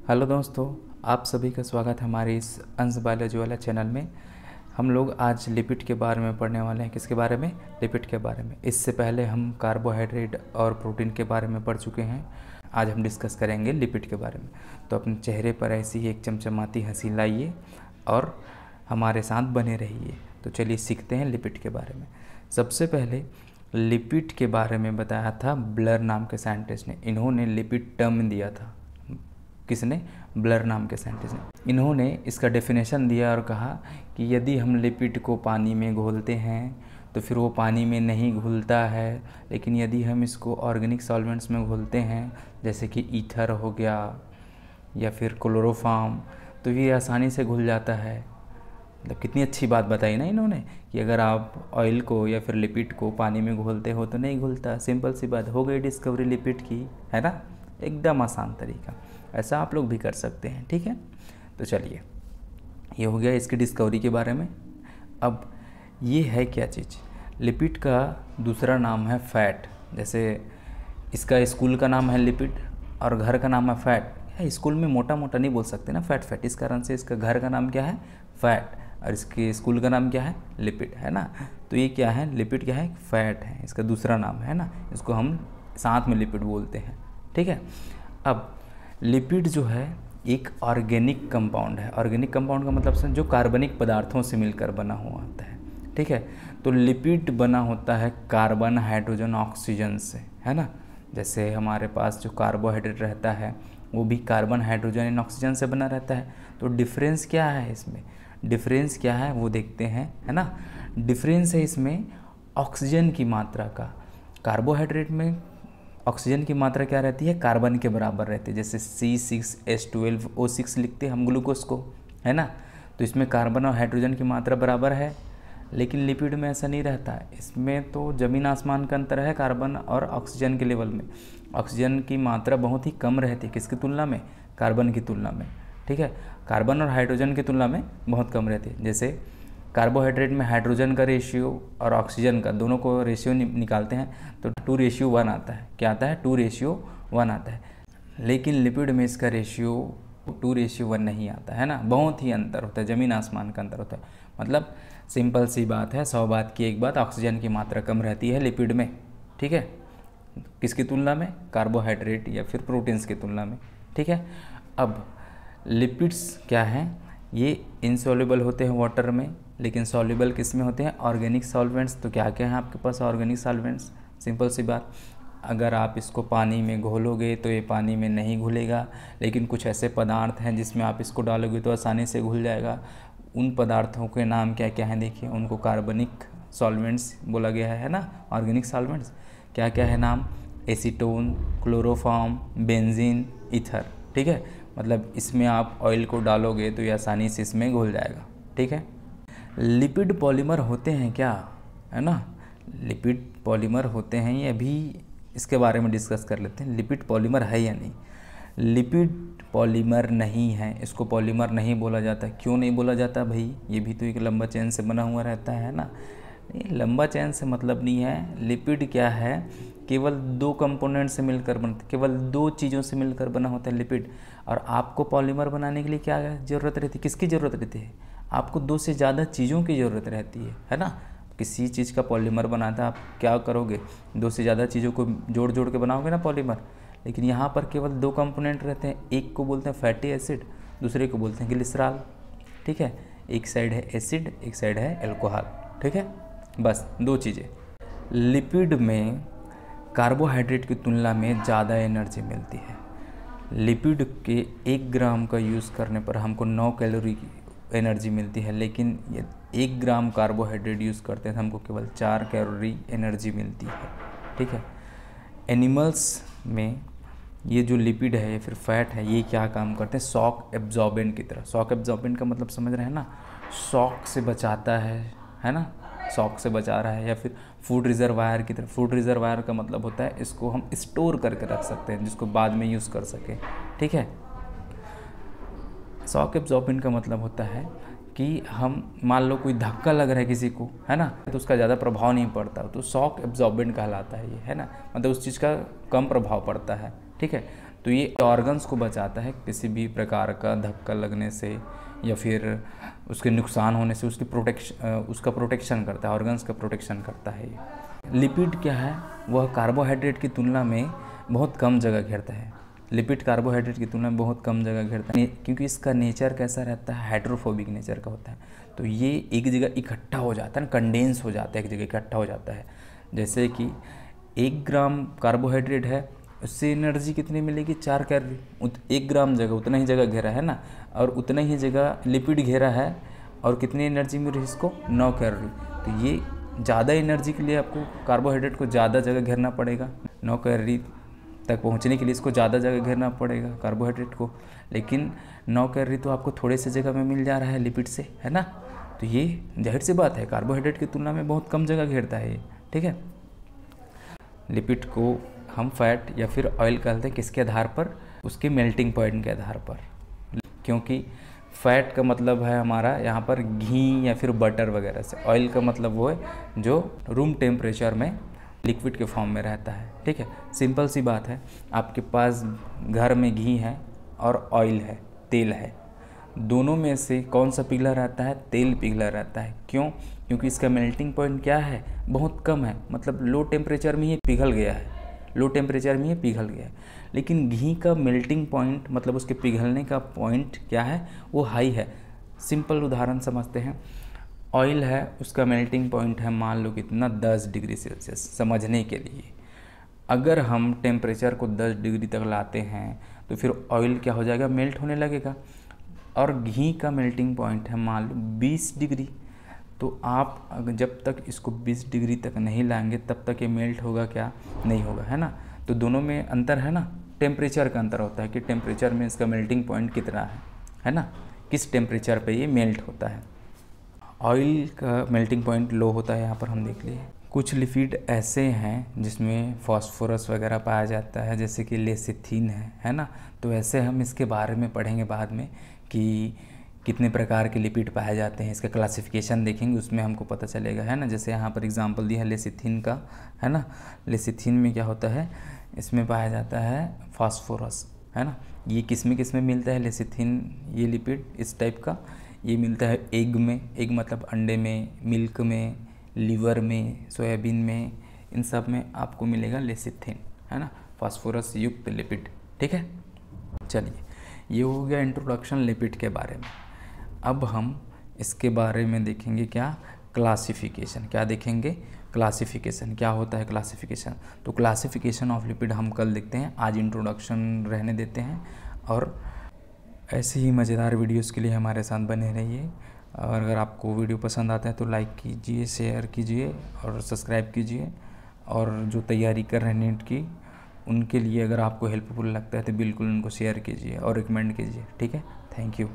Hello दोस्तों, आप सभी का स्वागत है हमारे इस अंश बायोलॉजी वाला चैनल में। हम लोग आज लिपिड के बारे में पढ़ने वाले हैं। किसके बारे में? लिपिड के बारे में। इससे पहले हम कार्बोहाइड्रेट और प्रोटीन के बारे में पढ़ चुके हैं। आज हम डिस्कस करेंगे लिपिड के बारे में। तो अपने चेहरे पर ऐसी ही एक चमचमाती हंसी लाइए और हमारे साथ बने रहिए। तो चलिए सीखते हैं लिपिड के बारे में। सबसे पहले लिपिड के बारे में बताया था ब्लर नाम के साइंटिस्ट ने। इन्होंने लिपिड टर्म दिया था। किसने? ब्लर नाम के साइंटिस्ट ने। इन्होंने इसका डेफिनेशन दिया और कहा कि यदि हम लिपिड को पानी में घोलते हैं तो फिर वो पानी में नहीं घुलता है, लेकिन यदि हम इसको ऑर्गेनिक सॉल्वेंट्स में घोलते हैं जैसे कि ईथर हो गया या फिर क्लोरोफॉर्म, तो ये आसानी से घुल जाता है। मतलब कितनी अच्छी बात बताई ना इन्होंने कि अगर आप ऑयल को या फिर लिपिड को पानी में घोलते हो तो नहीं घुलता। सिंपल सी बात हो गई डिस्कवरी लिपिड की, है ना। एकदम आसान तरीका। ऐसा आप लोग भी कर सकते हैं, ठीक है। तो चलिए, ये हो गया इसकी डिस्कवरी के बारे में। अब ये है क्या चीज़? लिपिड का दूसरा नाम है फैट। जैसे इसका स्कूल का नाम है लिपिड और घर का नाम है फैट। स्कूल में मोटा मोटा नहीं बोल सकते ना, फैट फैट। इस कारण से इसका घर का नाम क्या है? फैट। और इसके स्कूल का नाम क्या है? लिपिड, है ना। तो ये क्या है? लिपिड क्या है? फैट है। इसका दूसरा नाम है ना। इसको हम साथ में लिपिड बोलते हैं, ठीक है। अब लिपिड जो है एक ऑर्गेनिक कंपाउंड है। ऑर्गेनिक कंपाउंड का मतलब जो कार्बनिक पदार्थों से मिलकर बना हुआ होता है, ठीक है। तो लिपिड बना होता है कार्बन, हाइड्रोजन, ऑक्सीजन से, है ना। जैसे हमारे पास जो कार्बोहाइड्रेट रहता है वो भी कार्बन, हाइड्रोजन एंड ऑक्सीजन से बना रहता है। तो डिफरेंस क्या है इसमें? डिफरेंस क्या है वो देखते हैं, है ना। डिफरेंस है इसमें ऑक्सीजन की मात्रा का। कार्बोहाइड्रेट में ऑक्सीजन की मात्रा क्या रहती है? कार्बन के बराबर रहती है। जैसे C6H12O6 लिखते हैं हम ग्लूकोज को, है ना। तो इसमें कार्बन और हाइड्रोजन की मात्रा बराबर है, लेकिन लिपिड में ऐसा नहीं रहता है। इसमें तो ज़मीन आसमान का अंतर है कार्बन और ऑक्सीजन के लेवल में। ऑक्सीजन की मात्रा बहुत ही कम रहती है। किसकी तुलना में? कार्बन की तुलना में, ठीक है। कार्बन और हाइड्रोजन की तुलना में बहुत कम रहती है। जैसे कार्बोहाइड्रेट में हाइड्रोजन का रेशियो और ऑक्सीजन का, दोनों को रेशियो निकालते हैं तो 2:1 आता है। क्या आता है? 2:1 आता है। लेकिन लिपिड में इसका रेशियो 2:1 नहीं आता है ना। बहुत ही अंतर होता है, ज़मीन आसमान का अंतर होता है। मतलब सिंपल सी बात है, 100 बात की एक बात, ऑक्सीजन की मात्रा कम रहती है लिपिड में, ठीक है। किसकी तुलना में? कार्बोहाइड्रेट या फिर प्रोटीन्स की तुलना में, ठीक है। अब लिपिड्स क्या हैं? ये इनसॉल्युबल होते हैं वाटर में, लेकिन सॉल्युबल किस में होते हैं? Organic solvents. तो क्या क्या है आपके पास ऑर्गेनिक सॉल्वेंट्स? सिंपल सी बात, अगर आप इसको पानी में घोलोगे तो ये पानी में नहीं घुलेगा, लेकिन कुछ ऐसे पदार्थ हैं जिसमें आप इसको डालोगे तो आसानी से घुल जाएगा। उन पदार्थों के नाम क्या क्या हैं? देखिए, उनको कार्बनिक सॉल्वेंट्स बोला गया है ना, ऑर्गेनिक सॉल्वेंट्स। क्या क्या है नाम? एसीटोन, क्लोरोफॉर्म, बेंजीन, ईथर, ठीक है। मतलब इसमें आप ऑयल को डालोगे तो ये आसानी से इसमें घुल जाएगा, ठीक है। लिपिड पॉलीमर होते हैं क्या, है ना। लिपिड पॉलीमर होते हैं, ये अभी इसके बारे में डिस्कस कर लेते हैं। लिपिड पॉलीमर है या नहीं? लिपिड पॉलीमर नहीं है, इसको पॉलीमर नहीं बोला जाता। क्यों नहीं बोला जाता भाई? ये भी तो एक लंबा चेन से बना हुआ रहता है ना। नहीं, लंबा चेन से मतलब नहीं है। लिपिड क्या है? केवल 2 कंपोनेंट से मिलकर बनता है, केवल 2 चीज़ों से मिलकर बना होता है लिपिड। और आपको पॉलीमर बनाने के लिए क्या ज़रूरत रहती है? किसकी ज़रूरत रहती है? आपको 2 से ज़्यादा चीज़ों की ज़रूरत रहती है ना। किसी चीज़ का पॉलीमर बनाता है, आप क्या करोगे? 2 से ज़्यादा चीज़ों को जोड़ जोड़ के बनाओगे ना पॉलीमर। लेकिन यहाँ पर केवल 2 कंपोनेंट रहते हैं। एक को बोलते हैं फैटी एसिड, दूसरे को बोलते हैं ग्लिसरॉल, ठीक है। एक साइड है एसिड, एक साइड है एल्कोहल, ठीक है। बस 2 चीज़ें। लिपिड में कार्बोहाइड्रेट की तुलना में ज़्यादा एनर्जी मिलती है। लिपिड के 1 ग्राम का यूज़ करने पर हमको 9 कैलोरी की एनर्जी मिलती है, लेकिन ये 1 ग्राम कार्बोहाइड्रेट यूज़ करते हैं तो हमको केवल 4 कैलोरी एनर्जी मिलती है, ठीक है। एनिमल्स में ये जो लिपिड है या फिर फैट है, ये क्या काम करते हैं? शॉक एब्जॉर्बेंट की तरह। शॉक एब्जॉर्बेंट का मतलब समझ रहे हैं ना, शॉक से बचाता है ना। शॉक से बचा रहा है। या फिर फूड रिजर्वायर की तरह। फूड रिजर्वायर का मतलब होता है इसको हम स्टोर करके रख सकते हैं, जिसको बाद में यूज़ कर सके, ठीक है। शॉक एब्जॉर्बेंट का मतलब होता है कि हम मान लो कोई धक्का लग रहा है किसी को, है ना, तो उसका ज़्यादा प्रभाव नहीं पड़ता, तो शॉक एब्जॉर्बेंट कहलाता है ये, है ना। मतलब उस चीज़ का कम प्रभाव पड़ता है, ठीक है। तो ये ऑर्गन्स को बचाता है किसी भी प्रकार का धक्का लगने से या फिर उसके नुकसान होने से, उसका प्रोटेक्शन करता है, ऑर्गन्स का प्रोटेक्शन करता है। लिपिड क्या है, वह कार्बोहाइड्रेट की तुलना में बहुत कम जगह घेरता है। लिपिड कार्बोहाइड्रेट की तुलना में बहुत कम जगह घेरता है क्योंकि इसका नेचर कैसा रहता है, हाइड्रोफोबिक नेचर का होता है। तो ये एक जगह इकट्ठा हो जाता है ना, कंडेंस हो जाता है, एक जगह इकट्ठा हो जाता है। जैसे कि 1 ग्राम कार्बोहाइड्रेट है, उससे एनर्जी कितनी मिलेगी, 4 कैलोरी। 1 ग्राम जगह उतना ही जगह घेरा है ना, और उतना ही जगह लिपिड घेरा है, और कितनी एनर्जी मिल रही है इसको, 9 कैलोरी। तो ये ज़्यादा एनर्जी के लिए आपको कार्बोहाइड्रेट को ज़्यादा जगह घेरना पड़ेगा, 9 कैलोरी तक पहुंचने के लिए इसको ज़्यादा जगह घेरना पड़ेगा कार्बोहाइड्रेट को। लेकिन 9 कैलोरी तो आपको थोड़े से जगह में मिल जा रहा है लिपिड से, है ना। तो ये जाहिर सी बात है कार्बोहाइड्रेट की तुलना में बहुत कम जगह घेरता है ये, ठीक है। लिपिड को हम फैट या फिर ऑयल कहते हैं, किसके आधार पर, उसके मेल्टिंग पॉइंट के आधार पर। क्योंकि फैट का मतलब है हमारा यहाँ पर घी या फिर बटर वगैरह से, ऑयल का मतलब वो है जो रूम टेम्परेचर में लिक्विड के फॉर्म में रहता है, ठीक है। सिंपल सी बात है, आपके पास घर में घी है और ऑयल है, तेल है, दोनों में से कौन सा पिघला रहता है, तेल पिघला रहता है। क्यों? क्योंकि इसका मेल्टिंग पॉइंट क्या है, बहुत कम है, मतलब लो टेम्परेचर में ही पिघल गया है, लो टेम्परेचर में ही पिघल गया है। लेकिन घी का मेल्टिंग पॉइंट मतलब उसके पिघलने का पॉइंट क्या है, वो हाई है। सिंपल उदाहरण समझते हैं, ऑयल है, उसका मेल्टिंग पॉइंट है मान लो कितना, 10 डिग्री सेल्सियस। समझने के लिए अगर हम टेम्परेचर को 10 डिग्री तक लाते हैं तो फिर ऑयल क्या हो जाएगा, मेल्ट होने लगेगा। और घी का मेल्टिंग पॉइंट है मान लो 20 डिग्री। तो आप जब तक इसको 20 डिग्री तक नहीं लाएंगे तब तक ये मेल्ट होगा क्या, नहीं होगा, है ना। तो दोनों में अंतर है ना, टेम्परेचर का अंतर होता है कि टेम्परेचर में इसका मेल्टिंग पॉइंट कितना है ना, किस टेम्परेचर पे ये मेल्ट होता है। ऑयल का मेल्टिंग पॉइंट लो होता है, यहाँ पर हम देख लिए। कुछ लिपिड ऐसे हैं जिसमें फास्फोरस वगैरह पाया जाता है, जैसे कि लेसिथिन है ना। तो ऐसे हम इसके बारे में पढ़ेंगे बाद में कि कितने प्रकार के लिपिड पाए जाते हैं, इसका क्लासिफिकेशन देखेंगे, उसमें हमको पता चलेगा, है ना। जैसे यहाँ पर एग्जांपल दिया है लेसिथिन का, है ना। लेसिथिन में क्या होता है, इसमें पाया जाता है फास्फोरस, है ना। ये किस में मिलता है लेसिथिन, ये लिपिड इस टाइप का, ये मिलता है एग में, एग मतलब अंडे में, मिल्क में, लीवर में, सोयाबीन में, इन सब में आपको मिलेगा लेसिथिन, है ना, फास्फोरस युक्त लिपिड, ठीक है। चलिए, ये हो गया इंट्रोडक्शन लिपिड के बारे में। अब हम इसके बारे में देखेंगे क्या, क्लासिफिकेशन। क्या देखेंगे, क्लासिफिकेशन। क्या होता है क्लासिफिकेशन, तो क्लासिफिकेशन ऑफ लिपिड हम कल देखते हैं, आज इंट्रोडक्शन रहने देते हैं। और ऐसे ही मज़ेदार वीडियोस के लिए हमारे साथ बने रहिए। और अगर आपको वीडियो पसंद आता है तो लाइक कीजिए, शेयर कीजिए और सब्सक्राइब कीजिए। और जो तैयारी कर रहे हैं नीट की, उनके लिए अगर आपको हेल्पफुल लगता है तो बिल्कुल उनको शेयर कीजिए और रिकमेंड कीजिए, ठीक है। Thank you.